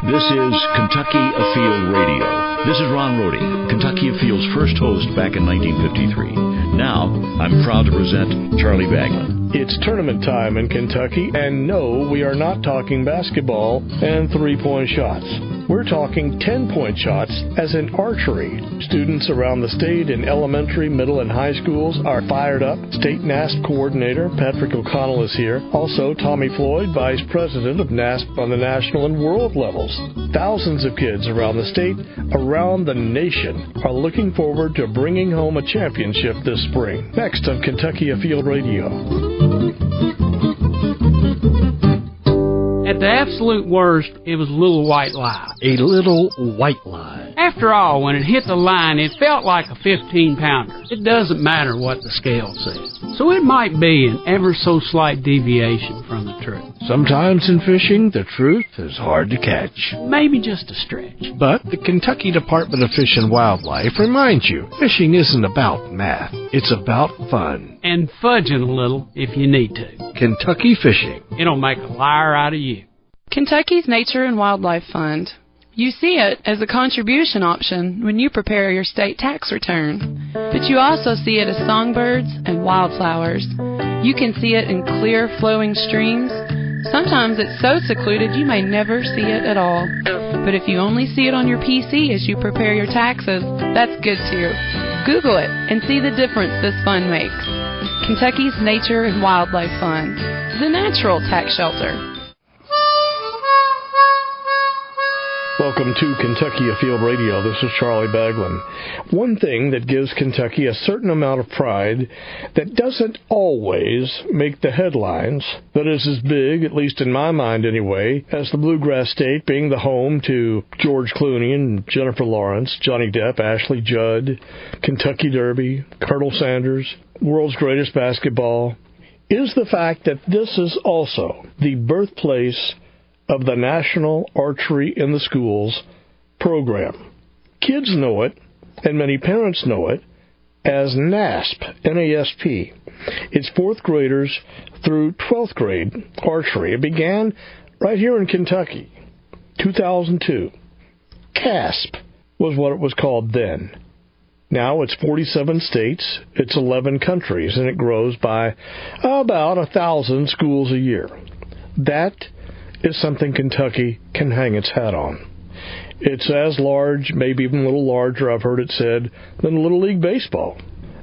This is Kentucky Afield Radio. This is Ron Rohde, Kentucky Afield's first host back in 1953. Now, I'm proud to present Charlie Baglin. It's tournament time in Kentucky, and no, we are not talking basketball and three-point shots. We're talking 10-point shots, as in archery. Students around the state in elementary, middle, and high schools are fired up. State NASP coordinator Patrick O'Connell is here. Also, Tommy Floyd, vice president of NASP on the national and world levels. Thousands of kids around the state, around the nation, are looking forward to bringing home a championship this spring. Next on Kentucky Afield Radio. At the absolute worst, it was a little white lie. A little white lie. After all, when it hit the line, it felt like a 15-pounder. It doesn't matter what the scale says. So it might be an ever so slight deviation from the truth. Sometimes in fishing, the truth is hard to catch. Maybe just a stretch. But the Kentucky Department of Fish and Wildlife reminds you, fishing isn't about math. It's about fun. And fudging a little if you need to. Kentucky Fishing. It'll make a liar out of you. Kentucky's Nature and Wildlife Fund. You see it as a contribution option when you prepare your state tax return. But you also see it as songbirds and wildflowers. You can see it in clear flowing streams. Sometimes it's so secluded you may never see it at all. But if you only see it on your PC as you prepare your taxes, that's good too. Google it and see the difference this fund makes. Kentucky's Nature and Wildlife Fund, the natural tax shelter. Welcome to Kentucky Afield Radio. This is Charlie Baglin. One thing that gives Kentucky a certain amount of pride that doesn't always make the headlines, that is as big, at least in my mind anyway, as the Bluegrass State being the home to George Clooney and Jennifer Lawrence, Johnny Depp, Ashley Judd, Kentucky Derby, Colonel Sanders, world's greatest basketball, is the fact that this is also the birthplace of the National Archery in the Schools program. Kids know it, and many parents know it, as NASP, N-A-S-P. It's fourth graders through 12th grade archery. It began right here in Kentucky, 2002. CASP was what it was called then. Now it's 47 states, it's 11 countries, and it grows by about 1,000 schools a year. That is something Kentucky can hang its hat on. It's as large, maybe even a little larger, I've heard it said, than Little League Baseball.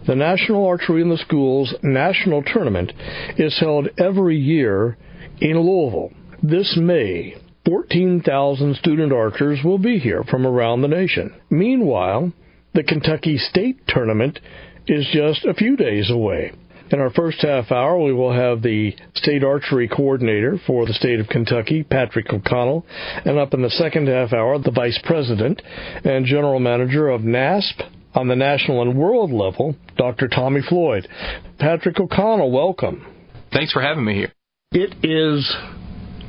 The National Archery in the Schools National Tournament is held every year in Louisville. This May, 14,000 student archers will be here from around the nation. Meanwhile, the Kentucky State Tournament is just a few days away. In our first half hour, we will have the state archery coordinator for the state of Kentucky, Patrick O'Connell, and up in the second half hour, the vice president and general manager of NASP on the national and world level, Dr. Tommy Floyd. Patrick O'Connell, welcome. Thanks for having me here. It is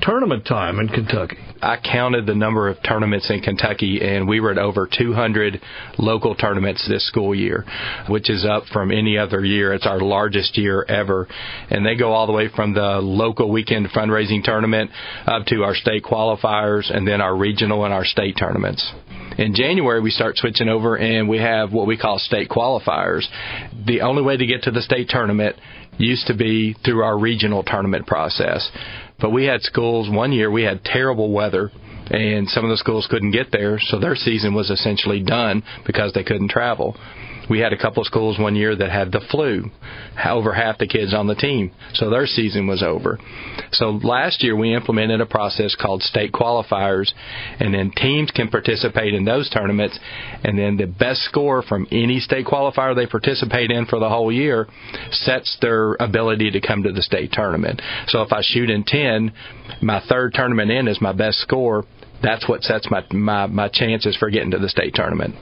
tournament time in Kentucky. I counted the number of tournaments in Kentucky, and we were at over 200 local tournaments this school year, which is up from any other year. It's our largest year ever. And they go all the way from the local weekend fundraising tournament up to our state qualifiers and then our regional and our state tournaments. In January, we start switching over, and we have what we call state qualifiers. The only way to get to the state tournament used to be through our regional tournament process. But we had schools, one year we had terrible weather, and some of the schools couldn't get there, so their season was essentially done because they couldn't travel. We had a couple of schools one year that had the flu, over half the kids on the team, so their season was over. So last year we implemented a process called state qualifiers, and then teams can participate in those tournaments, and then the best score from any state qualifier they participate in for the whole year sets their ability to come to the state tournament. So if I shoot in 10, my third tournament in is my best score. That's what sets my chances for getting to the state tournament.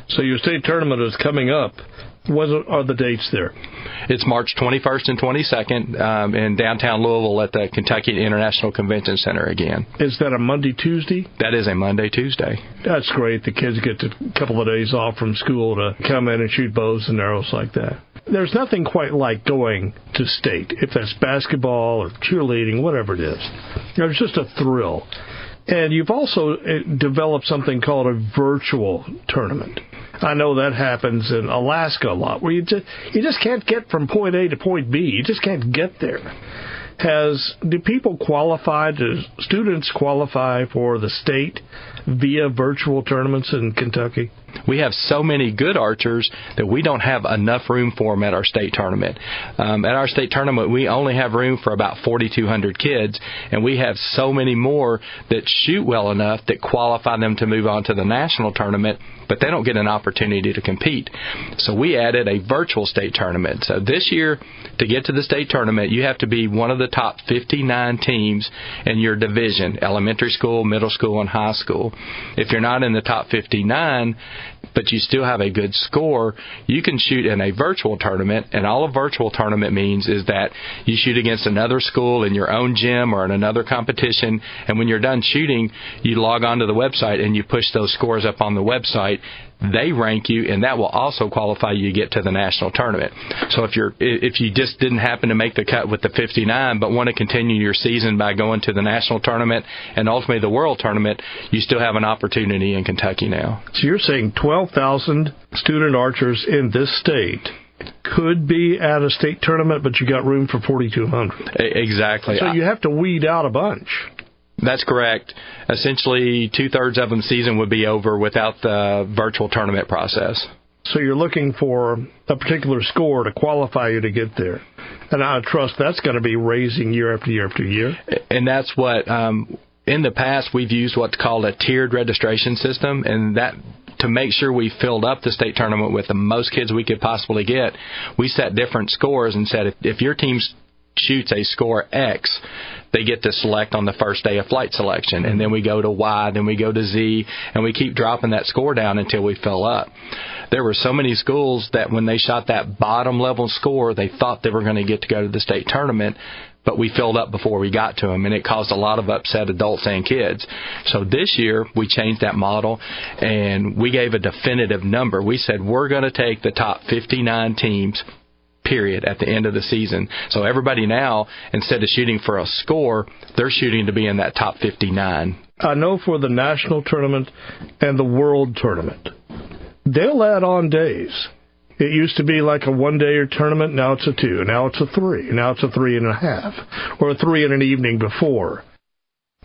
So your state tournament is coming up. What are the dates there? It's March 21st and 22nd in downtown Louisville at the Kentucky International Convention Center again. Is that a Monday, Tuesday? That is a Monday, Tuesday. That's great. The kids get a couple of days off from school to come in and shoot bows and arrows like that. There's nothing quite like going to state, if that's basketball or cheerleading, whatever it is. There's just a thrill. And you've also developed something called a virtual tournament. I know that happens in Alaska a lot, where you just can't get from point A to point B. You just can't get there. Do students qualify for the state via virtual tournaments in Kentucky? We have so many good archers that we don't have enough room for them at our state tournament. At our state tournament, we only have room for about 4,200 kids, and we have so many more that shoot well enough that qualify them to move on to the national tournament, but they don't get an opportunity to compete. So we added a virtual state tournament. So this year, to get to the state tournament, you have to be one of the top 59 teams in your division, elementary school, middle school, and high school. If you're not in the top 59, but you still have a good score, you can shoot in a virtual tournament, and all a virtual tournament means is that you shoot against another school in your own gym or in another competition, and when you're done shooting, you log onto the website and you push those scores up on the website. They rank you, and that will also qualify you to get to the national tournament. So if you just didn't happen to make the cut with the 59 but want to continue your season by going to the national tournament and ultimately the world tournament, you still have an opportunity in Kentucky now. So you're saying 12,000 student archers in this state could be at a state tournament, but you got room for 4,200. Exactly. So you have to weed out a bunch. That's correct. Essentially, 2/3 of them season would be over without the virtual tournament process. So you're looking for a particular score to qualify you to get there. And I trust that's going to be raising year after year after year. And that's what, in the past, we've used what's called a tiered registration system, and that to make sure we filled up the state tournament with the most kids we could possibly get, we set different scores and said if your team shoots a score X, they get to select on the first day of flight selection. And then we go to Y, then we go to Z, and we keep dropping that score down until we fill up. There were so many schools that when they shot that bottom level score, they thought they were going to get to go to the state tournament, but we filled up before we got to them, and it caused a lot of upset adults and kids. So this year, we changed that model, and we gave a definitive number. We said we're going to take the top 59 teams, period, at the end of the season. So everybody now, instead of shooting for a score, they're shooting to be in that top 59. I know for the national tournament and the world tournament, they'll add on days. It used to be like a one-day tournament, now it's a 2, now it's a 3, now it's a 3.5, or a 3 in an evening before.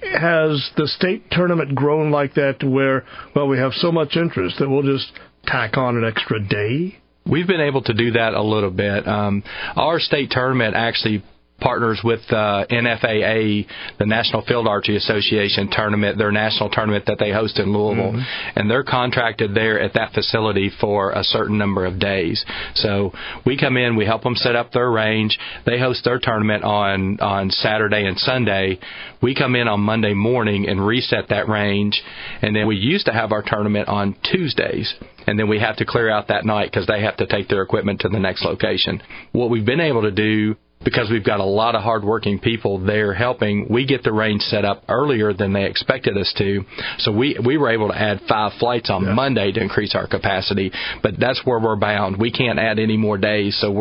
Has the state tournament grown like that to where, well, we have so much interest that we'll just tack on an extra day? We've been able to do that a little bit. Our state tournament actually partners with NFAA, the National Field Archery Association tournament, their national tournament that they host in Louisville. And they're contracted there at that facility for a certain number of days. So we come in, we help them set up their range. They host their tournament on Saturday and Sunday. We come in on Monday morning and reset that range. And then we used to have our tournament on Tuesdays. And then we have to clear out that night because they have to take their equipment to the next location. What we've been able to do, because we've got a lot of hardworking people there helping, we get the range set up earlier than they expected us to. So we were able to add 5 flights on Monday to increase our capacity, but that's where we're bound. We can't add any more days, so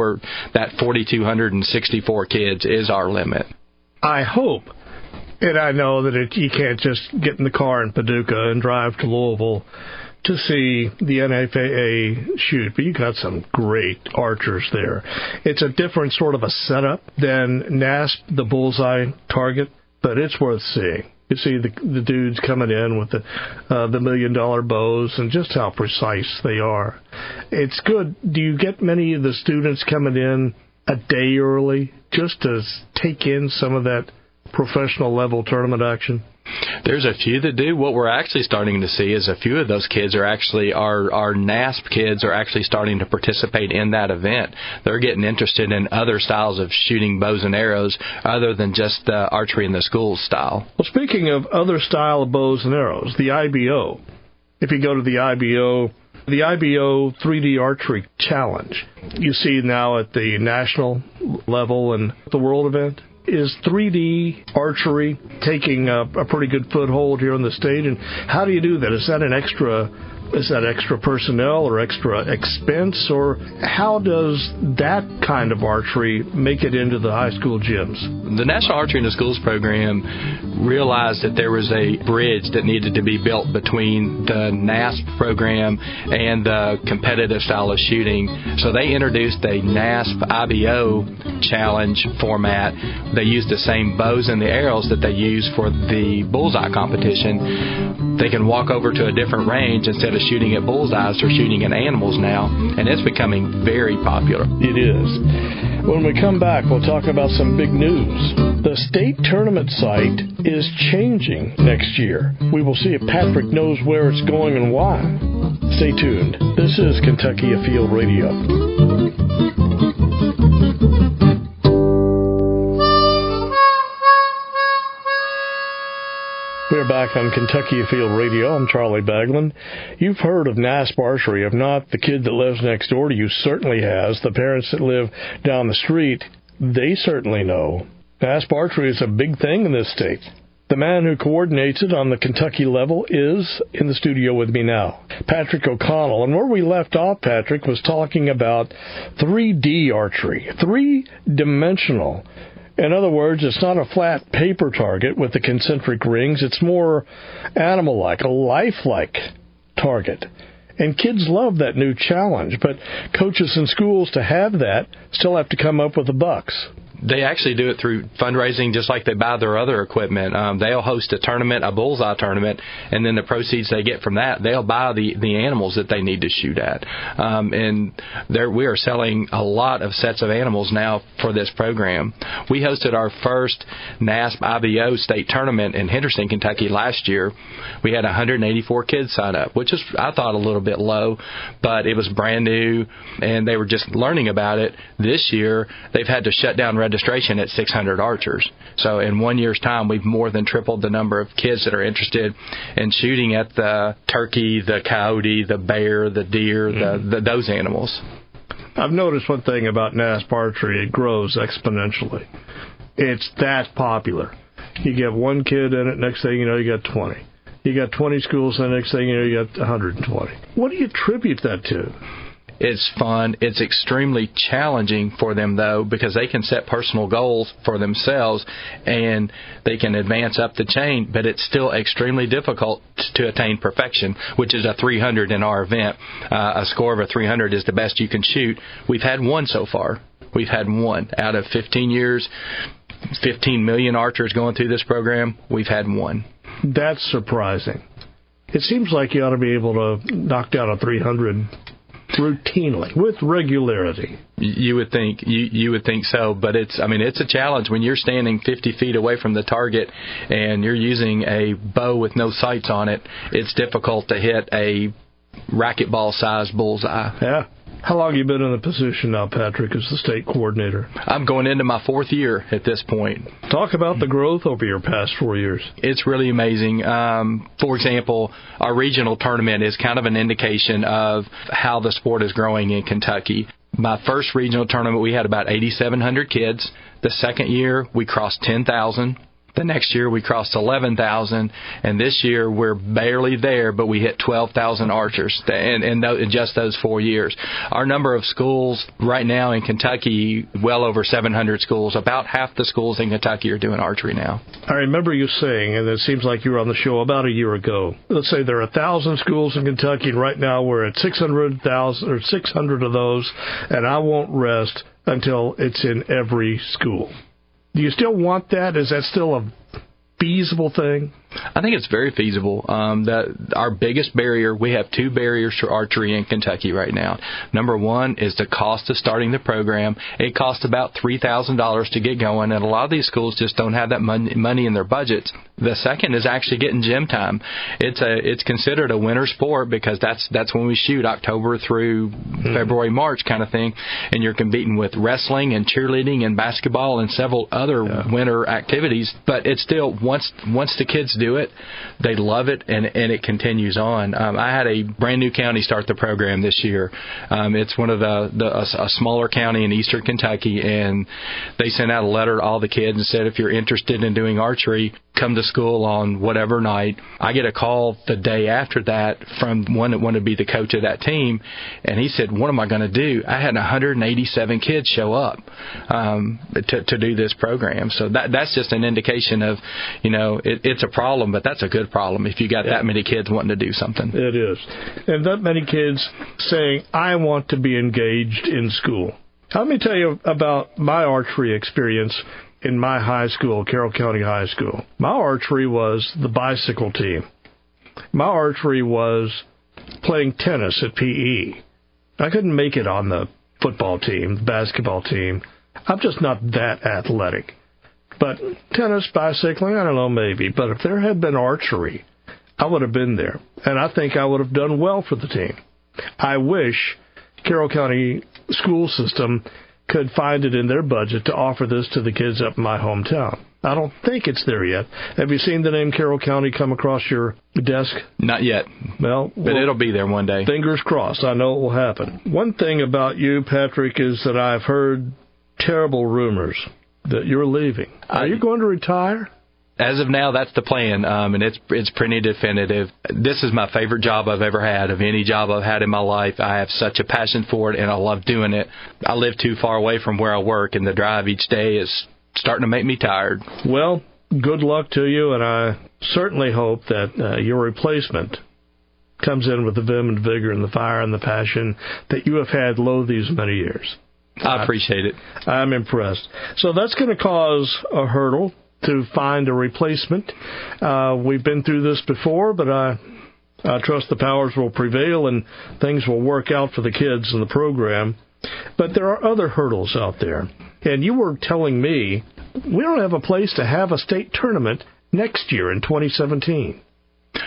that 4,264 kids is our limit. I hope, and I know that you can't just get in the car in Paducah and drive to Louisville to see the NFAA shoot, but you got some great archers there. It's a different sort of a setup than NASP, the bullseye target, but it's worth seeing. You see the dudes coming in with the $1 million bows and just how precise they are. It's good. Do you get many of the students coming in a day early just to take in some of that professional level tournament action? There's a few that do. What we're actually starting to see is a few of those kids are actually, our NASP kids are actually starting to participate in that event. They're getting interested in other styles of shooting bows and arrows other than just the archery in the school style. Well, speaking of other style of bows and arrows, the IBO, if you go to the IBO 3D Archery Challenge, you see now at the national level and the world event, is 3D archery taking a pretty good foothold here in the state? And how do you do that? Is that an extra Is that extra personnel or extra expense, or how does that kind of archery make it into the high school gyms? The National Archery in the Schools program realized that there was a bridge that needed to be built between the NASP program and the competitive style of shooting. So they introduced a NASP IBO challenge format. They used the same bows and the arrows that they use for the bullseye competition. They can walk over to a different range instead of shooting at bullseyes. They're shooting at animals now, and it's becoming very popular. It is. When we come back, we'll talk about some big news. The state tournament site is changing next year. We will see if Patrick knows where it's going and why. Stay tuned. This is Kentucky Afield Radio. We're back on Kentucky Afield Radio. I'm Charlie Baglin. You've heard of NASP Archery. If not, the kid that lives next door to you certainly has. The parents that live down the street, they certainly know. NASP Archery is a big thing in this state. The man who coordinates it on the Kentucky level is in the studio with me now, Patrick O'Connell. And where we left off, Patrick was talking about 3D archery, three-dimensional. In other words, it's not a flat paper target with the concentric rings. It's more animal-like, a lifelike target. And kids love that new challenge, but coaches in schools to have that still have to come up with the bucks. They actually do it through fundraising, just like they buy their other equipment. They'll host a tournament, a bullseye tournament, and then the proceeds they get from that, they'll buy the animals that they need to shoot at. And we are selling a lot of sets of animals now for this program. We hosted our first NASP IBO state tournament in Henderson, Kentucky last year. We had 184 kids sign up, which is, I thought, a little bit low, but it was brand new, and they were just learning about it. This year, they've had to shut down registration at 600 archers. So in 1 year's time, we've more than tripled the number of kids that are interested in shooting at the turkey, the coyote, the bear, the deer, those animals. I've noticed one thing about NASP archery. It grows exponentially. It's that popular. You get one kid in it, next thing you know, you got 20. You got 20 schools, and the next thing you know, you got 120. What do you attribute that to? It's fun. It's extremely challenging for them, though, because they can set personal goals for themselves and they can advance up the chain, but it's still extremely difficult to attain perfection, which is a 300 in our event. A score of a 300 is the best you can shoot. We've had one so far. We've had one. Out of 15 years, 15 million archers going through this program, we've had one. That's surprising. It seems like you ought to be able to knock down a 300 routinely, with regularity. You would think so, but it's a challenge when you're standing 50 feet away from the target and you're using a bow with no sights on it. It's difficult to hit a racquetball sized bullseye. Yeah. How long have you been in the position now, Patrick, as the state coordinator? I'm going into my 4th year at this point. Talk about the growth over your past 4 years. It's really amazing. For example, our regional tournament is kind of an indication of how the sport is growing in Kentucky. My first regional tournament, we had about 8,700 kids. The second year, we crossed 10,000. The next year, we crossed 11,000, and this year, we're barely there, but we hit 12,000 archers in just those 4 years. Our number of schools right now in Kentucky, well over 700 schools. About half the schools in Kentucky are doing archery now. I remember you saying, and it seems like you were on the show about a year ago, let's say there are 1,000 schools in Kentucky, and right now we're at 600,000 or 600 of those, and I won't rest until it's in every school. Do you still want that? Is that still a feasible thing? I think it's very feasible. Our biggest barrier, we have 2 barriers to archery in Kentucky right now. Number one is the cost of starting the program. It costs about $3,000 to get going, and a lot of these schools just don't have that money in their budgets. The second is actually getting gym time. It's considered a winter sport because that's when we shoot, October through February, March kind of thing, and you're competing with wrestling and cheerleading and basketball and several other winter activities. But it's still, once the kids do it, they love it, and it continues on. I had a brand new county start the program this year. It's one of a smaller county in eastern Kentucky, and they sent out a letter to all the kids and said, if you're interested in doing archery, come to school on whatever night. I get a call the day after that from one that wanted to be the coach of that team, and he said, what am I going to do? I had 187 kids show up to do this program. So that's just an indication of, it's a problem, but that's a good problem if you got that many kids wanting to do something. It is. And that many kids saying, I want to be engaged in school. Let me tell you about my archery experience in my high school, Carroll County High School. My archery was the bicycle team. My archery was playing tennis at PE. I couldn't make it on the football team, the basketball team. I'm just not that athletic. But tennis, bicycling, I don't know, maybe. But if there had been archery, I would have been there. And I think I would have done well for the team. I wish Carroll County school system could find it in their budget to offer this to the kids up in my hometown. I don't think it's there yet. Have you seen the name Carroll County come across your desk? Not yet. Well, it'll be there one day. Fingers crossed. I know it will happen. One thing about you, Patrick, is that I've heard terrible rumors that you're leaving. Are you going to retire? As of now, that's the plan, and it's pretty definitive. This is my favorite job I've ever had. Of any job I've had in my life, I have such a passion for it, and I love doing it. I live too far away from where I work, and the drive each day is starting to make me tired. Well, good luck to you, and I certainly hope that your replacement comes in with the vim and vigor and the fire and the passion that you have had these many years. I appreciate it. I'm impressed. So that's going to cause a hurdle to find a replacement. We've been through this before, but I trust the powers will prevail and things will work out for the kids in the program. But there are other hurdles out there. And you were telling me we don't have a place to have a state tournament next year in 2017.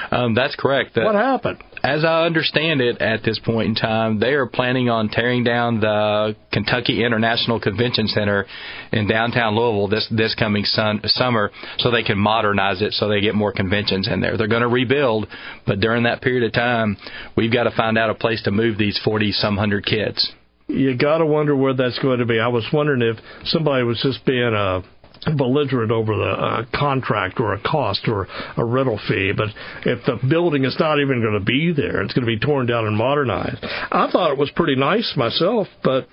That's correct. What happened? As I understand it, at this point in time, they are planning on tearing down the Kentucky International Convention Center in downtown Louisville this coming summer so they can modernize it so they get more conventions in there. They're going to rebuild, but during that period of time, we've got to find out a place to move these 40-some hundred kids. You got to wonder where that's going to be. I was wondering if somebody was just being belligerent over the contract or a cost or a rental fee, but if the building is not even going to be there, it's going to be torn down and modernized. I thought it was pretty nice myself, but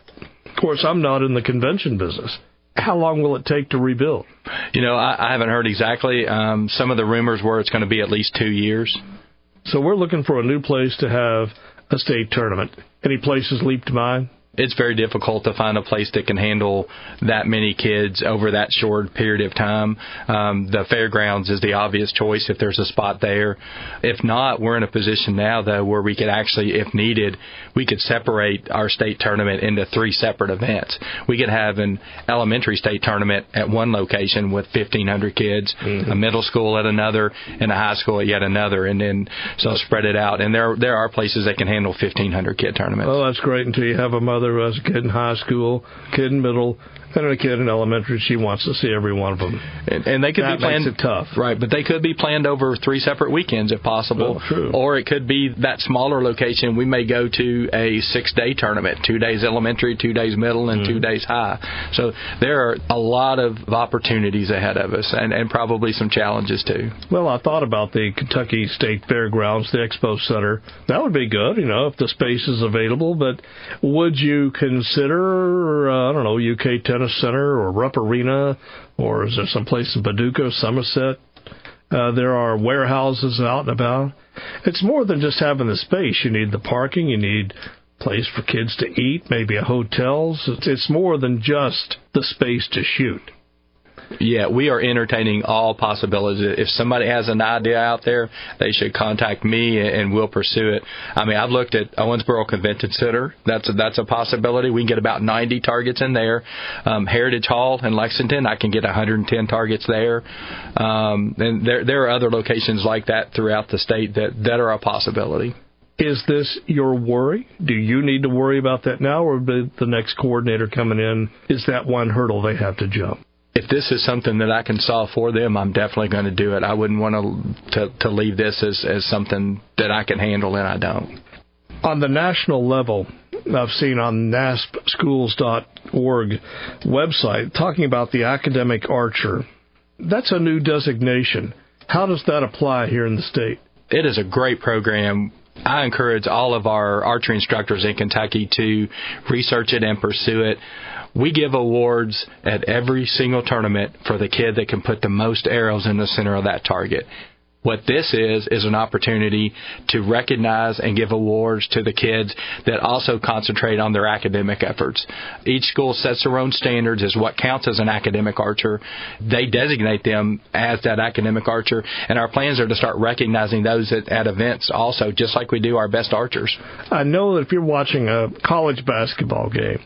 of course I'm not in the convention business. How long will it take to rebuild? I haven't heard exactly. Some of the rumors were it's going to be at least 2 years. So we're looking for a new place to have a state tournament. Any places leap to mind? It's very difficult to find a place that can handle that many kids over that short period of time. The fairgrounds is the obvious choice if there's a spot there. If not, we're in a position now, though, where we could actually, if needed, we could separate our state tournament into 3 separate events. We could have an elementary state tournament at one location with 1,500 kids, a middle school at another, and a high school at yet another, and then so spread it out. And there are places that can handle 1,500 kid tournaments. Oh, that's great until you have a mother who has a kid in high school, kid in middle, and a kid in elementary. She wants to see every one of them. And they could be planned. Makes it tough. Right, but they could be planned over 3 separate weekends if possible. Oh, true. Or it could be that smaller location. We may go to a 6-day tournament, 2 days elementary, 2 days middle, and 2 days high. So there are a lot of opportunities ahead of us and probably some challenges too. Well, I thought about the Kentucky State Fairgrounds, the Expo Center. That would be good, if the space is available. But would you consider, UK Tennis Center or Rupp Arena, or is there some place in Paducah, Somerset? There are warehouses out and about. It's more than just having the space. You need the parking, you need a place for kids to eat, maybe a hotel. It's more than just the space to shoot. Yeah, we are entertaining all possibilities. If somebody has an idea out there, they should contact me and we'll pursue it. I mean, I've looked at Owensboro Convention Center. That's a possibility. We can get about 90 targets in there. Heritage Hall in Lexington, I can get 110 targets there. And there are other locations like that throughout the state that are a possibility. Is this your worry? Do you need to worry about that now, or the next coordinator coming in, is that one hurdle they have to jump? if this is something that I can solve for them, I'm definitely going to do it. I wouldn't want to leave this as something that I can handle, and I don't. On the national level, I've seen on naspschools.org website talking about the academic archer. That's a new designation. How does that apply here in the state? It is a great program. I encourage all of our archery instructors in Kentucky to research it and pursue it. We give awards at every single tournament for the kid that can put the most arrows in the center of that target. What this is an opportunity to recognize and give awards to the kids that also concentrate on their academic efforts. Each school sets their own standards as what counts as an academic archer. They designate them as that academic archer, and our plans are to start recognizing those at events also, just like we do our best archers. I know that if you're watching a college basketball game,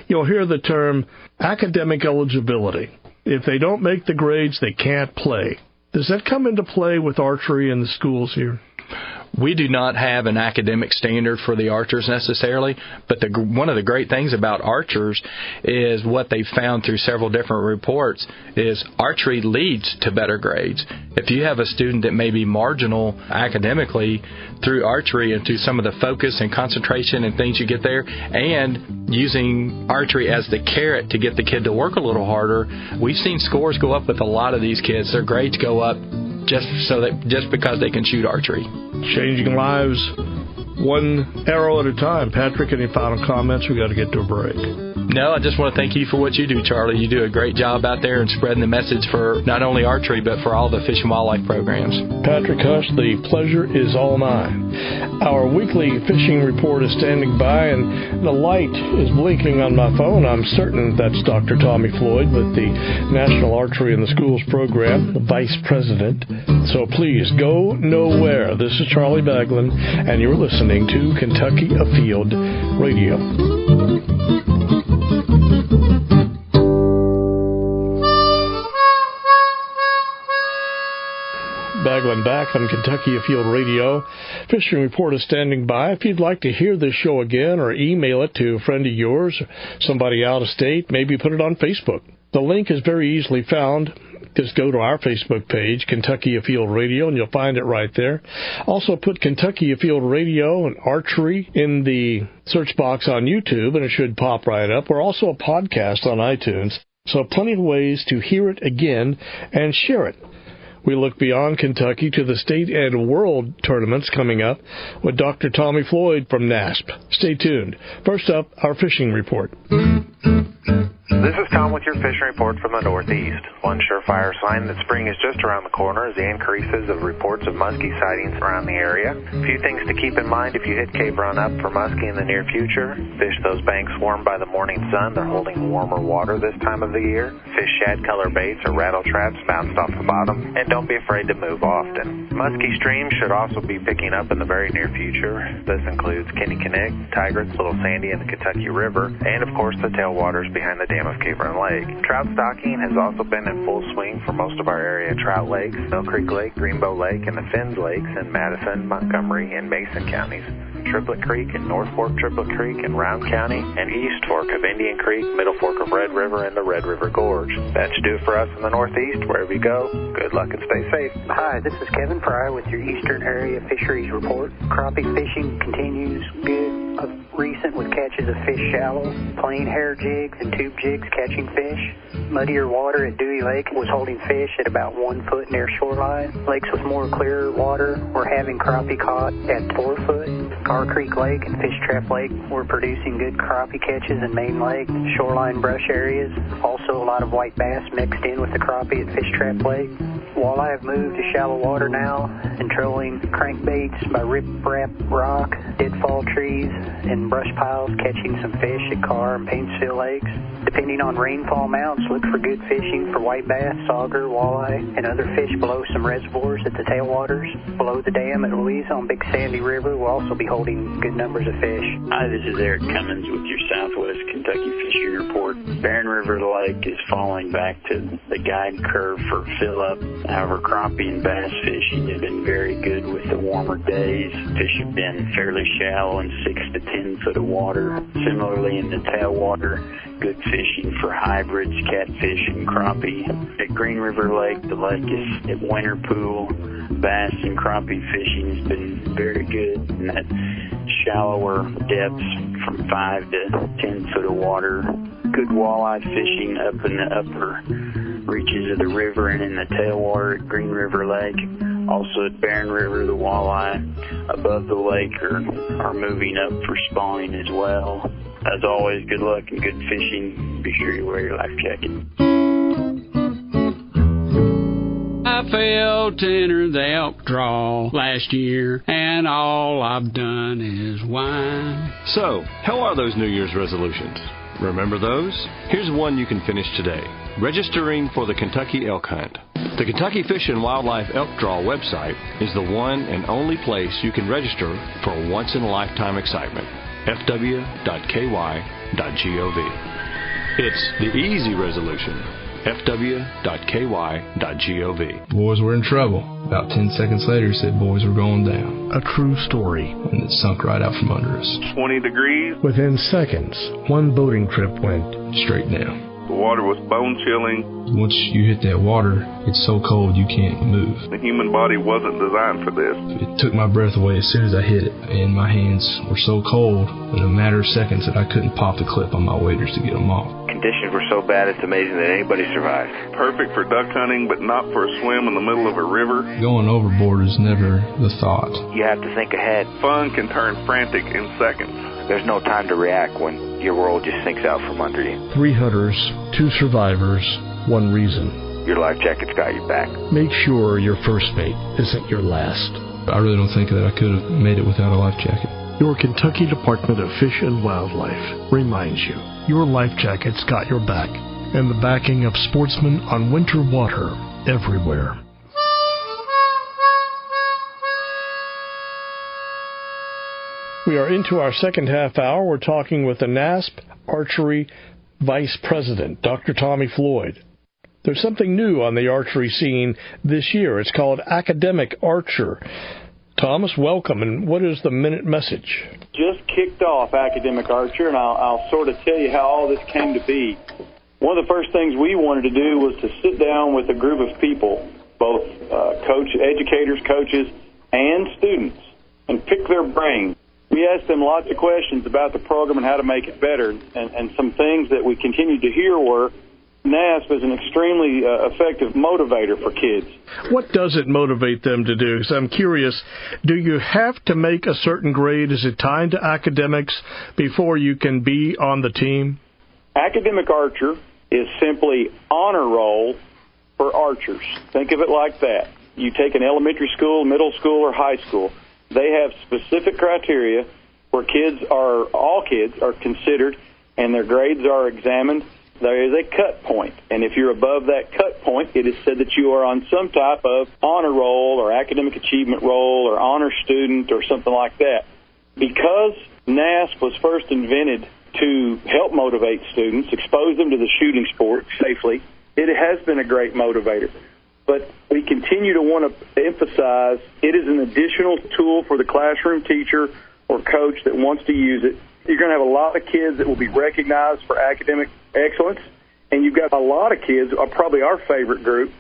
you'll hear the term academic eligibility. If they don't make the grades, they can't play. Does that come into play with archery in the schools here? We do not have an academic standard for the archers necessarily, but one of the great things about archers is what they've found through several different reports is archery leads to better grades. If you have a student that may be marginal academically, through archery and through some of the focus and concentration and things you get there, and using archery as the carrot to get the kid to work a little harder, we've seen scores go up with a lot of these kids. Their grades go up just because they can shoot archery. Changing lives one arrow at a time. Patrick, any final comments? We got to get to a break. No, I just want to thank you for what you do, Charlie. You do a great job out there and spreading the message for not only archery, but for all the fish and wildlife programs. Patrick Hush, the pleasure is all mine. Our weekly fishing report is standing by, and the light is blinking on my phone. I'm certain that's Dr. Tommy Floyd with the National Archery in the Schools program, the Vice President. So please go nowhere. This is Charlie Baglin, and you're listening to Kentucky Afield Radio. Baglin back on Kentucky Afield Radio. Fishing Report is standing by. If you'd like to hear this show again or email it to a friend of yours, somebody out of state, maybe put it on Facebook. The link is very easily found. Just go to our Facebook page, Kentucky Afield Radio, and you'll find it right there. Also put Kentucky Afield Radio and Archery in the search box on YouTube, and it should pop right up. We're also a podcast on iTunes, so plenty of ways to hear it again and share it. We look beyond Kentucky to the state and world tournaments coming up with Dr. Tommy Floyd from NASP. Stay tuned. First up, our fishing report. This is Tom with your fishing report from the Northeast. One surefire sign that spring is just around the corner is the increases of reports of muskie sightings around the area. A few things to keep in mind if you hit Cape Run up for muskie in the near future. Fish those banks warmed by the morning sun. They're holding warmer water this time of the year. Fish shad color baits or rattle traps bounced off the bottom. And don't be afraid to move often. Muskie streams should also be picking up in the very near future. This includes Kinnickinnick, Tigris, Little Sandy, and the Kentucky River, and of course the tailwaters behind the dam of Cape Run Lake. Trout stocking has also been in full swing for most of our area trout lakes, Mill Creek Lake, Greenbow Lake, and the Finns Lakes in Madison, Montgomery, and Mason counties. Triplet Creek and North Fork Triplet Creek in Round County, and East Fork of Indian Creek, Middle Fork of Red River, and the Red River Gorge. That should do it for us in the Northeast. Wherever you go, good luck and stay safe. Hi, this is Kevin Fry with your Eastern Area Fisheries Report. Crappie fishing continues good. Recent with catches of fish shallow, plain hair jigs and tube jigs catching fish. Muddier water at Dewey Lake was holding fish at about 1 foot near shoreline. Lakes with more clear water were having crappie caught at 4 foot. Car Creek Lake and Fish Trap Lake were producing good crappie catches in Main Lake, shoreline brush areas. Also a lot of white bass mixed in with the crappie at Fish Trap Lake. Walleye have moved to shallow water now and trolling crankbaits by rip-rap rock, deadfall trees, and brush piles catching some fish at Carr and Paintsville Lakes. Depending on rainfall amounts, look for good fishing for white bass, sauger, walleye, and other fish below some reservoirs at the tailwaters. Below the dam at Louisa on Big Sandy River will also be holding good numbers of fish. Hi, this is Eric Cummins with your Southwest Kentucky Fishing Report. Barren River Lake is falling back to the guide curve for fill-up However, crappie and bass fishing have been very good with the warmer days. Fish have been fairly shallow in 6 to 10 foot of water. Similarly, in the tailwater, good fishing for hybrids, catfish, and crappie. At Green River Lake, the lake is at winter pool. Bass and crappie fishing has been very good in that shallower depths from 5 to 10 foot of water. Good walleye fishing up in the upper reaches of the river and in the tailwater at Green River Lake. Also at Barren River, the walleye above the lake are moving up for spawning as well. As always, good luck and good fishing. Be sure you wear your life jacket. I failed to enter the elk draw last year, and all I've done is whine. So, how are those New Year's resolutions? Remember those? Here's one you can finish today. Registering for the Kentucky Elk Hunt. The Kentucky Fish and Wildlife Elk Draw website is the one and only place you can register for once-in-a-lifetime excitement. fw.ky.gov. It's the easy resolution. fw.ky.gov. Boys were in trouble. About 10 seconds later, he said boys were going down. A true story. And it sunk right out from under us. 20 degrees. Within seconds, one boating trip went straight down. The water was bone-chilling. Once you hit that water, it's so cold you can't move. The human body wasn't designed for this. It took my breath away as soon as I hit it, and my hands were so cold in a matter of seconds that I couldn't pop the clip on my waders to get them off. Conditions were so bad it's amazing that anybody survived. Perfect for duck hunting, but not for a swim in the middle of a river. Going overboard is never the thought. You have to think ahead. Fun can turn frantic in seconds. There's no time to react when your world just sinks out from under you. 3 hunters, 2 survivors, 1 reason. Your life jacket's got your back. Make sure your first mate isn't your last. I really don't think that I could have made it without a life jacket. Your Kentucky Department of Fish and Wildlife reminds you, your life jacket's got your back, and the backing of sportsmen on winter water everywhere. We are into our second half hour. We're talking with the NASP Archery Vice President, Dr. Tommy Floyd. There's something new on the archery scene this year. It's called Academic Archer. Thomas, welcome, and what is the minute message? Just kicked off Academic Archer, and I'll sort of tell you how all this came to be. One of the first things we wanted to do was to sit down with a group of people, both educators, coaches, and students, and pick their brains. We asked them lots of questions about the program and how to make it better, and some things that we continued to hear were NASP is an extremely effective motivator for kids. What does it motivate them to do? Because I'm curious, do you have to make a certain grade? Is it tied to academics before you can be on the team? Academic Archer is simply honor roll for archers. Think of it like that. You take an elementary school, middle school, or high school. They have specific criteria where all kids are considered and their grades are examined. There is a cut point, and if you're above that cut point, it is said that you are on some type of honor roll or academic achievement roll or honor student or something like that. Because NASP was first invented to help motivate students, expose them to the shooting sport safely, it has been a great motivator. But we continue to want to emphasize it is an additional tool for the classroom teacher or coach that wants to use it. You're going to have a lot of kids that will be recognized for academic excellence, and you've got a lot of kids, probably our favorite group,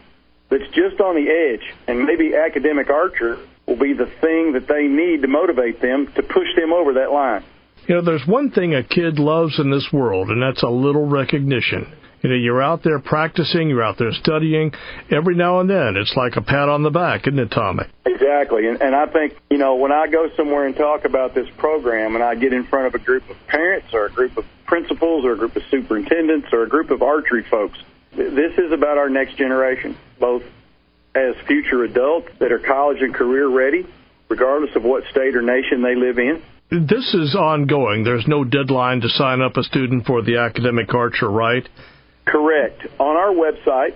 that's just on the edge, and maybe Academic Archer will be the thing that they need to motivate them to push them over that line. You know, there's one thing a kid loves in this world, and that's a little recognition. You know, you're out there practicing, you're out there studying. Every now and then, it's like a pat on the back, isn't it, Tommy? Exactly. And I think, you know, when I go somewhere and talk about this program and I get in front of a group of parents or a group of principals or a group of superintendents or a group of archery folks, this is about our next generation, both as future adults that are college and career ready, regardless of what state or nation they live in. This is ongoing. There's no deadline to sign up a student for the Academic Archer, right? Correct. On our website,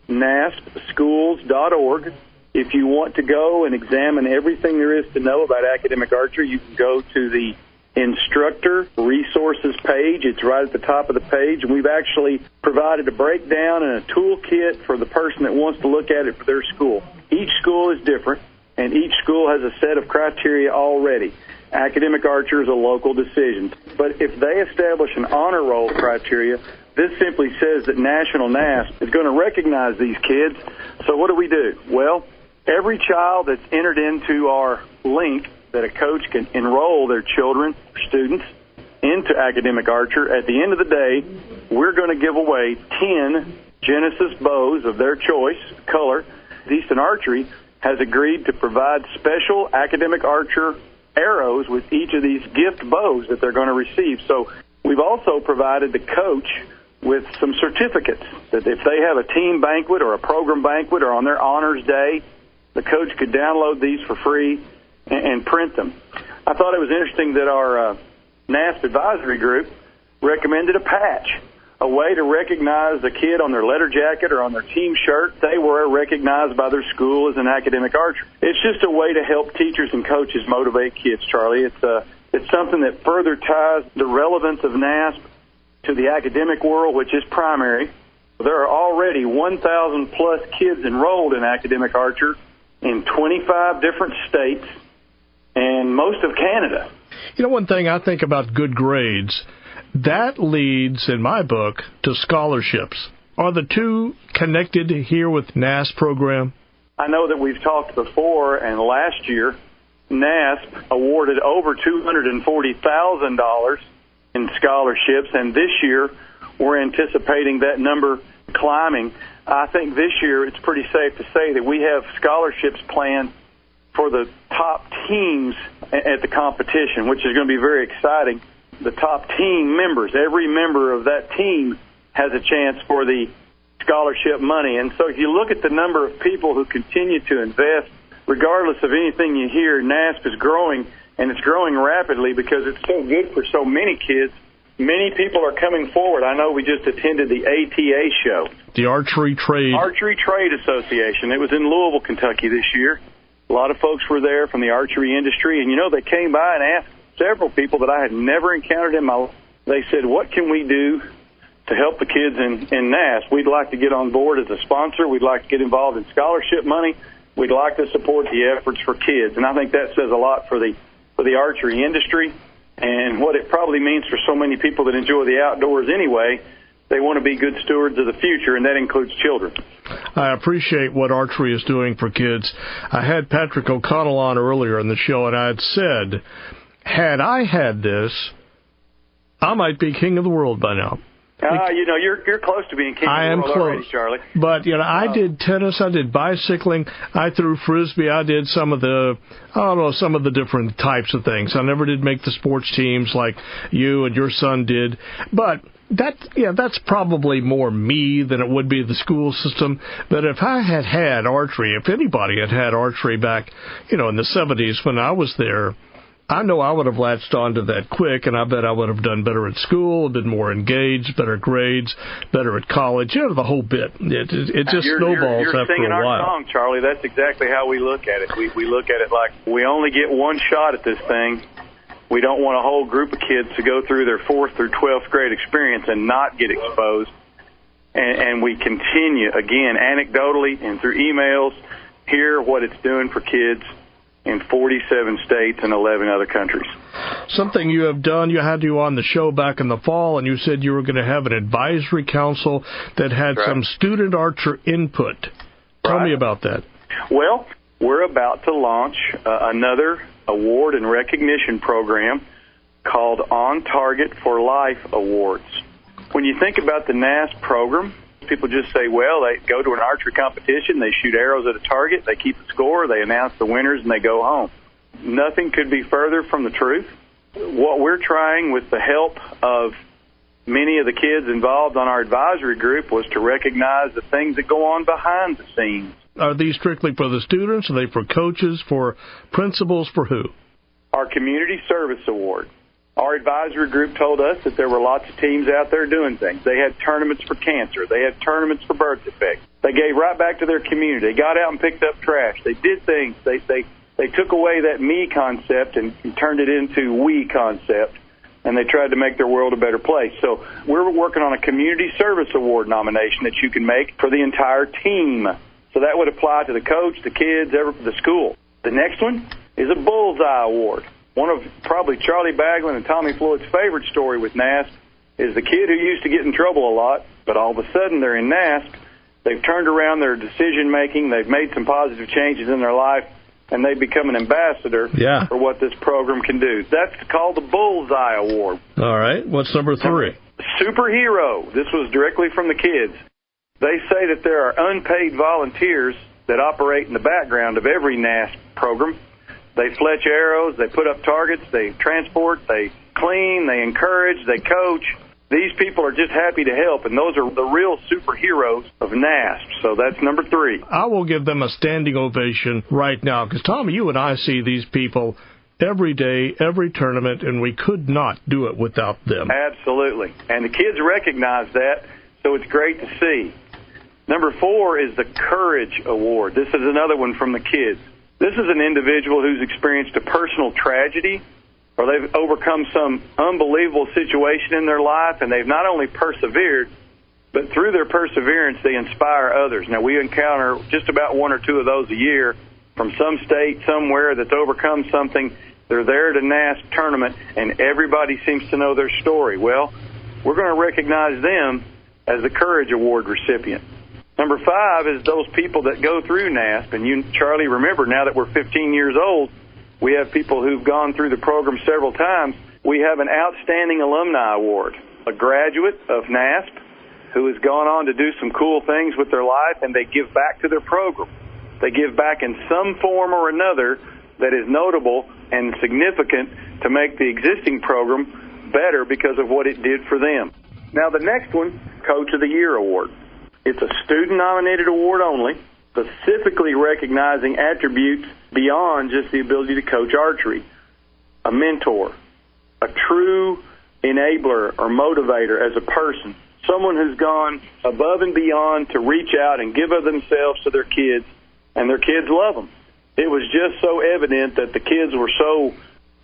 naspschools.org, if you want to go and examine everything there is to know about Academic Archer, you can go to the instructor resources page. It's right at the top of the page, and we've actually provided a breakdown and a toolkit for the person that wants to look at it for their school. Each school is different, and each school has a set of criteria already. Academic Archer is a local decision. But if they establish an honor roll criteria, this simply says that National NASP is going to recognize these kids. So what do? Well, every child that's entered into our link that a coach can enroll their children, students, into Academic Archer, at the end of the day, we're going to give away 10 Genesis bows of their choice, color. Easton Archery has agreed to provide special Academic Archer arrows with each of these gift bows that they're going to receive. So we've also provided the coach with some certificates that if they have a team banquet or a program banquet or on their honors day, the coach could download these for free and print them. I thought it was interesting that our NASP advisory group recommended a patch, a way to recognize the kid on their letter jacket or on their team shirt. They were recognized by their school as an academic archer. It's just a way to help teachers and coaches motivate kids, Charlie. It's something that further ties the relevance of NASP to the academic world, which is primary. There are already 1,000 plus kids enrolled in Academic Archer in 25 different states and most of Canada. You know, one thing I think about good grades, that leads, in my book, to scholarships. Are the two connected here with NASP program? I know that we've talked before, and last year, NASP awarded over $240,000 in scholarships, and this year we're anticipating that number climbing. I think this year it's pretty safe to say that we have scholarships planned for the top teams at the competition, which is going to be very exciting. The top team members, every member of that team has a chance for the scholarship money. And so if you look at the number of people who continue to invest, regardless of anything you hear, NASP is growing, and it's growing rapidly because it's so good for so many kids. Many people are coming forward. I know we just attended the ATA show. The Archery Trade Association. It was in Louisville, Kentucky this year. A lot of folks were there from the archery industry, and, you know, they came by and asked several people that I had never encountered in my life. They said, what can we do to help the kids in NASP? We'd like to get on board as a sponsor. We'd like to get involved in scholarship money. We'd like to support the efforts for kids. And I think that says a lot for the archery industry and what it probably means for so many people that enjoy the outdoors anyway. They want to be good stewards of the future, and that includes children. I appreciate what archery is doing for kids. I had Patrick O'Connell on earlier in the show, and I had said, had I had this, I might be king of the world by now. You know, you're close to being king of the world already, Charlie. But, you know, I did tennis, I did bicycling, I threw frisbee, I did some of the different types of things. I never did make the sports teams like you and your son did. But that's probably more me than it would be the school system. But if I had had archery, if anybody had had archery back, you know, in the 70s when I was there, I know I would have latched onto that quick, and I bet I would have done better at school, been more engaged, better grades, better at college, you know, the whole bit. It just snowballs after a while. You're singing our song, Charlie. That's exactly how we look at it. We look at it like we only get one shot at this thing. We don't want a whole group of kids to go through their 4th through 12th grade experience and not get exposed. And we continue, again, anecdotally and through emails, hear what it's doing for kids in 47 states and 11 other countries. Something you have done, you had you on the show back in the fall, and you said you were going to have an advisory council that had some student archer input. Tell me about that. Well, we're about to launch another award and recognition program called On Target for Life Awards. When you think about the NASP program, people just say, well, they go to an archery competition, they shoot arrows at a target, they keep a score, they announce the winners, and they go home. Nothing could be further from the truth. What we're trying, with the help of many of the kids involved on our advisory group, was to recognize the things that go on behind the scenes. Are these strictly for the students? Are they for coaches, for principals, for who? Our Community Service Award. Our advisory group told us that there were lots of teams out there doing things. They had tournaments for cancer. They had tournaments for birth defects. They gave right back to their community. They got out and picked up trash. They did things. They they took away that me concept and turned it into we concept, and they tried to make their world a better place. So we're working on a community service award nomination that you can make for the entire team. So that would apply to the coach, the kids, the school. The next one is a Bullseye Award. One of probably Charlie Baglin and Tommy Floyd's favorite story with NASP is the kid who used to get in trouble a lot, but all of a sudden they're in NASP. They've turned around their decision-making. They've made some positive changes in their life, and they've become an ambassador for what this program can do. That's called the Bullseye Award. All right. What's number 3? Superhero. This was directly from the kids. They say that there are unpaid volunteers that operate in the background of every NASP program. They fletch arrows, they put up targets, they transport, they clean, they encourage, they coach. These people are just happy to help, and those are the real superheroes of NASP. So that's number 3. I will give them a standing ovation right now, because, Tommy, you and I see these people every day, every tournament, and we could not do it without them. Absolutely. And the kids recognize that, so it's great to see. Number 4 is the Courage Award. This is another one from the kids. This is an individual who's experienced a personal tragedy, or they've overcome some unbelievable situation in their life, and they've not only persevered, but through their perseverance, they inspire others. Now, we encounter just about 1 or 2 of those a year from some state, somewhere that's overcome something. They're there at a NASP tournament, and everybody seems to know their story. Well, we're going to recognize them as the Courage Award recipient. Number 5 is those people that go through NASP. And you, Charlie, remember, now that we're 15 years old, we have people who've gone through the program several times. We have an Outstanding Alumni Award, a graduate of NASP who has gone on to do some cool things with their life, and they give back to their program. They give back in some form or another that is notable and significant to make the existing program better because of what it did for them. Now, the next one, Coach of the Year Award. It's a student-nominated award only, specifically recognizing attributes beyond just the ability to coach archery. A mentor, a true enabler or motivator as a person, someone who's gone above and beyond to reach out and give of themselves to their kids, and their kids love them. It was just so evident that the kids were so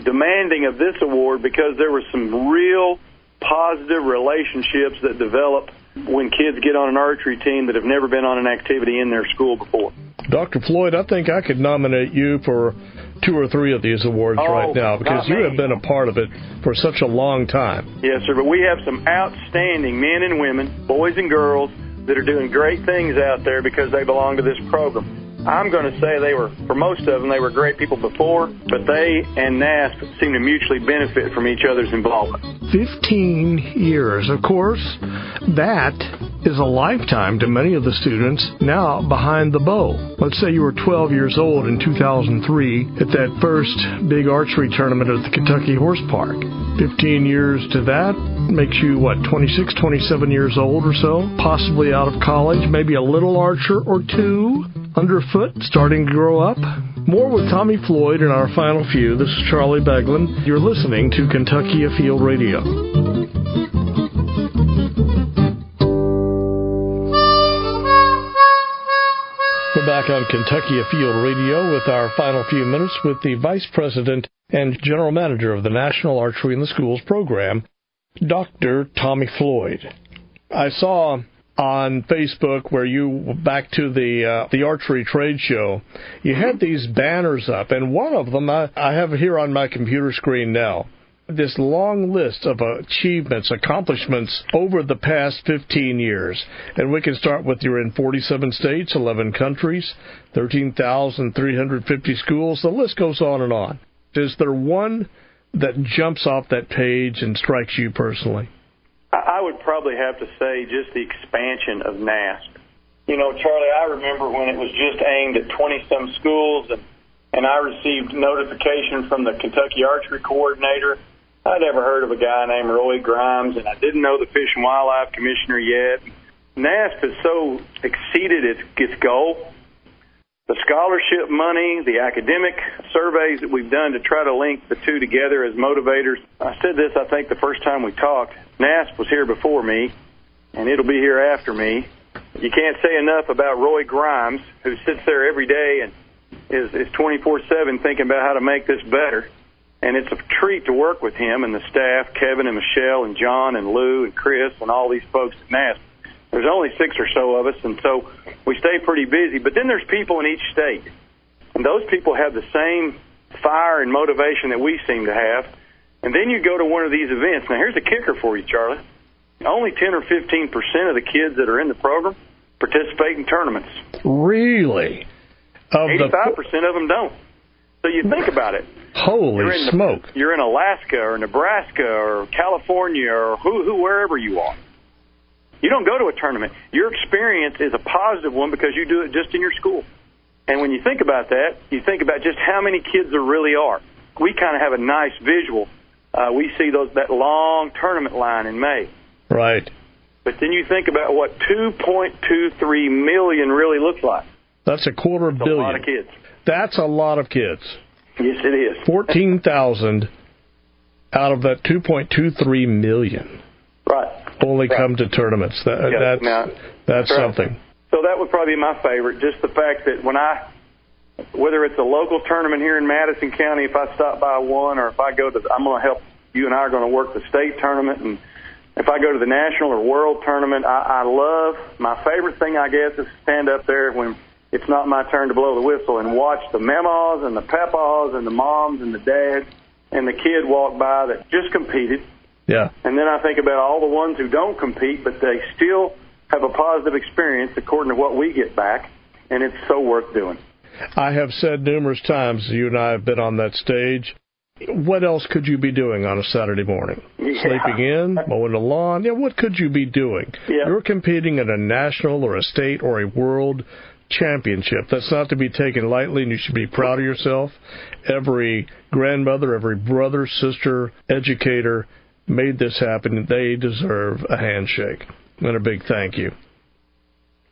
demanding of this award because there were some real positive relationships that develop when kids get on an archery team that have never been on an activity in their school before. Dr. Floyd, I think I could nominate you for 2 or 3 of these awards right now because you have been a part of it for such a long time. Yes, sir, but we have some outstanding men and women, boys and girls, that are doing great things out there because they belong to this program. I'm going to say for most of them, they were great people before, but they and NASP seem to mutually benefit from each other's involvement. 15 years. Of course, that is a lifetime to many of the students now behind the bow. Let's say you were 12 years old in 2003 at that first big archery tournament at the Kentucky Horse Park. 15 years to that makes you, 26, 27 years old or so, possibly out of college, maybe a little archer or 2 underfoot, starting to grow up. More with Tommy Floyd in our final few. This is Charlie Baglin. You're listening to Kentucky Afield Radio. We're back on Kentucky Afield Radio with our final few minutes with the Vice President and General Manager of the National Archery in the Schools program, Dr. Tommy Floyd. I saw on Facebook where you, back to the archery trade show, you had these banners up, and one of them I have here on my computer screen now. This long list of achievements, accomplishments over the past 15 years. And we can start with you're in 47 states, 11 countries, 13,350 schools. The list goes on and on. Is there one that jumps off that page and strikes you personally? I would probably have to say just the expansion of NASP. Charlie, I remember when it was just aimed at 20-some schools, and I received notification from the Kentucky Archery Coordinator. I'd never heard of a guy named Roy Grimes, and I didn't know the Fish and Wildlife Commissioner yet. NASP has so exceeded its goal. The scholarship money, the academic surveys that we've done to try to link the two together as motivators. I said this, I think, the first time we talked. NASP was here before me, and it'll be here after me. You can't say enough about Roy Grimes, who sits there every day and is 24/7 thinking about how to make this better. And it's a treat to work with him and the staff, Kevin and Michelle and John and Lou and Chris and all these folks at NASP. There's only 6 or so of us, and so we stay pretty busy. But then there's people in each state, and those people have the same fire and motivation that we seem to have. And then you go to one of these events. Now, here's the kicker for you, Charlie. Only 10 or 15% of the kids that are in the program participate in tournaments. Really? 85% of them don't. So you think about it. Holy smoke. You're in Alaska or Nebraska or California or wherever you are. You don't go to a tournament. Your experience is a positive one because you do it just in your school. And when you think about that, you think about just how many kids there really are. We kind of have a nice visual. We see that long tournament line in May. Right. But then you think about what 2.23 million really looks like. That's a quarter billion. That's a lot of kids. That's a lot of kids. Yes, it is. 14,000 out of that 2.23 million. Right. Only come to tournaments. That's something. So that would probably be my favorite, just the fact that whether it's a local tournament here in Madison County, if I stop by one, or if I go to, I'm going to help, you and I are going to work the state tournament, and if I go to the national or world tournament, I love, my favorite thing, I guess, is to stand up there when it's not my turn to blow the whistle and watch the memas and the papas and the moms and the dads and the kid walk by that just competed. Yeah. And then I think about all the ones who don't compete, but they still have a positive experience according to what we get back, and it's so worth doing. I have said numerous times, you and I have been on that stage, what else could you be doing on a Saturday morning? Yeah. Sleeping in, mowing the lawn? Yeah, what could you be doing? Yeah. You're competing at a national or a state or a world championship. That's not to be taken lightly, and you should be proud of yourself. Every grandmother, every brother, sister, educator made this happen. They deserve a handshake and a big thank you.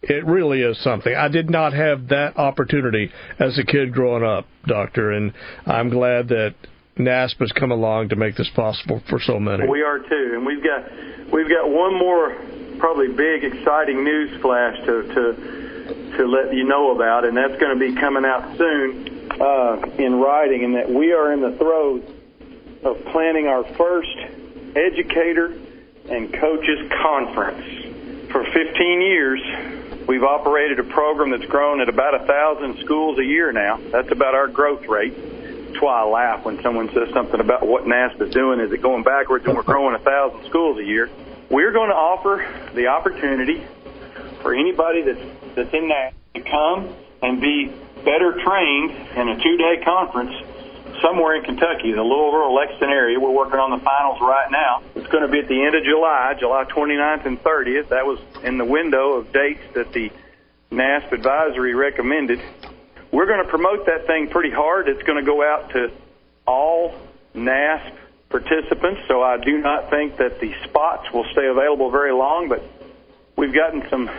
It really is something. I did not have that opportunity as a kid growing up, Doctor, and I'm glad that NASP has come along to make this possible for so many. We are too, and we've got one more probably big, exciting news flash to let you know about, and that's going to be coming out soon in writing, and that we are in the throes of planning our first educator and coaches conference. For 15 years, we've operated a program that's grown at about 1,000 schools a year now. That's about our growth rate. That's why I laugh when someone says something about what NASP is doing. Is it going backwards and we're growing 1,000 schools a year? We're going to offer the opportunity for anybody that's in NASP to come and be better trained in a 2-day conference somewhere in Kentucky, the Louisville, Lexington area. We're working on the finals right now. It's going to be at the end of July 29th and 30th. That was in the window of dates that the NASP advisory recommended. We're going to promote that thing pretty hard. It's going to go out to all NASP participants, so I do not think that the spots will stay available very long, but we've gotten some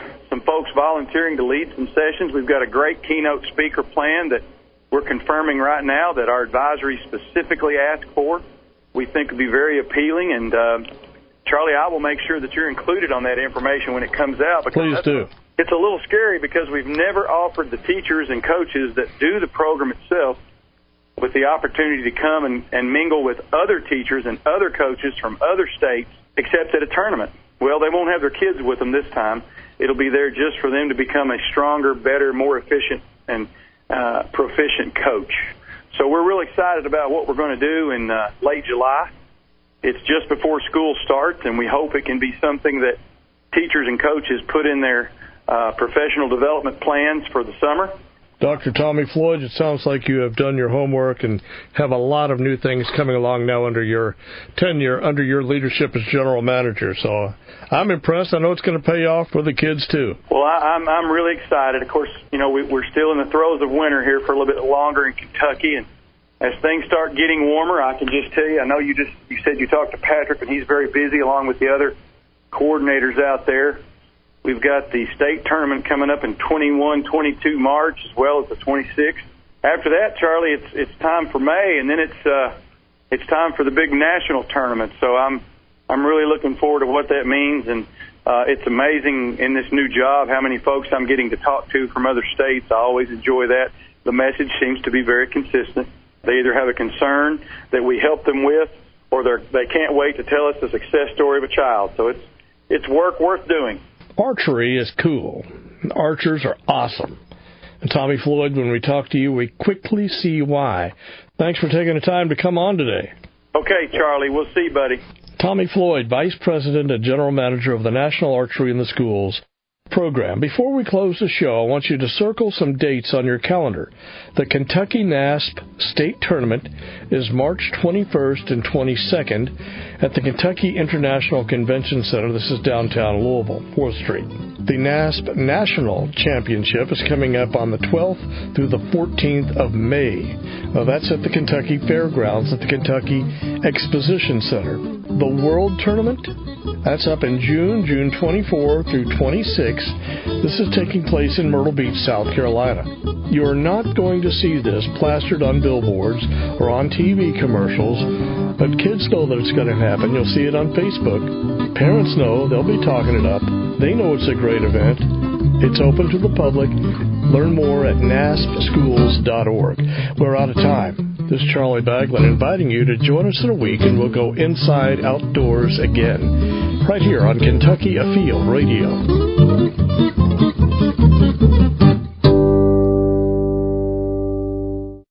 folks volunteering to lead some sessions. We've got a great keynote speaker plan that we're confirming right now that our advisory specifically asked for. We think would be very appealing, and Charlie, I will make sure that you're included on that information when it comes out. Please do. It's a little scary because we've never offered the teachers and coaches that do the program itself with the opportunity to come and mingle with other teachers and other coaches from other states, except at a tournament. Well, they won't have their kids with them this time. It'll be there just for them to become a stronger, better, more efficient and proficient coach. So we're really excited about what we're going to do in late July. It's just before school starts, and we hope it can be something that teachers and coaches put in their professional development plans for the summer. Dr. Tommy Floyd, it sounds like you have done your homework and have a lot of new things coming along now under your tenure, under your leadership as general manager. So I'm impressed. I know it's going to pay off for the kids, too. Well, I'm really excited. Of course, you know, we're still in the throes of winter here for a little bit longer in Kentucky, and as things start getting warmer, I can just tell you, I know you said you talked to Patrick, and he's very busy along with the other coordinators out there. We've got the state tournament coming up in 21-22 March, as well as the 26th. After that, Charlie, it's time for May, and then it's time for the big national tournament. So I'm really looking forward to what that means, and it's amazing in this new job how many folks I'm getting to talk to from other states. I always enjoy that. the message seems to be very consistent. They either have a concern that we help them with, or they can't wait to tell us the success story of a child. So it's work worth doing. Archery is cool. Archers are awesome. And Tommy Floyd, when we talk to you, we quickly see why. Thanks for taking the time to come on today. Okay, Charlie. We'll see you, buddy. Tommy Floyd, Vice President and General Manager of the National Archery in the Schools program. Before we close the show, I want you to circle some dates on your calendar. The Kentucky NASP State Tournament is March 21st and 22nd at the Kentucky International Convention Center. This is downtown Louisville, 4th Street. The NASP National Championship is coming up on the 12th through the 14th of May. Now, that's at the Kentucky Fairgrounds at the Kentucky Exposition Center. The World Tournament, that's up in June 24 through 26. This is taking place in Myrtle Beach, South Carolina. You're not going to see this plastered on billboards or on TV commercials, but kids know that it's going to happen. You'll see it on Facebook. Parents know. They'll be talking it up. They know it's a great event. It's open to the public. Learn more at naspschools.org. We're out of time. This is Charlie Baglin inviting you to join us in a week, and we'll go inside outdoors again, right here on Kentucky Afield Radio.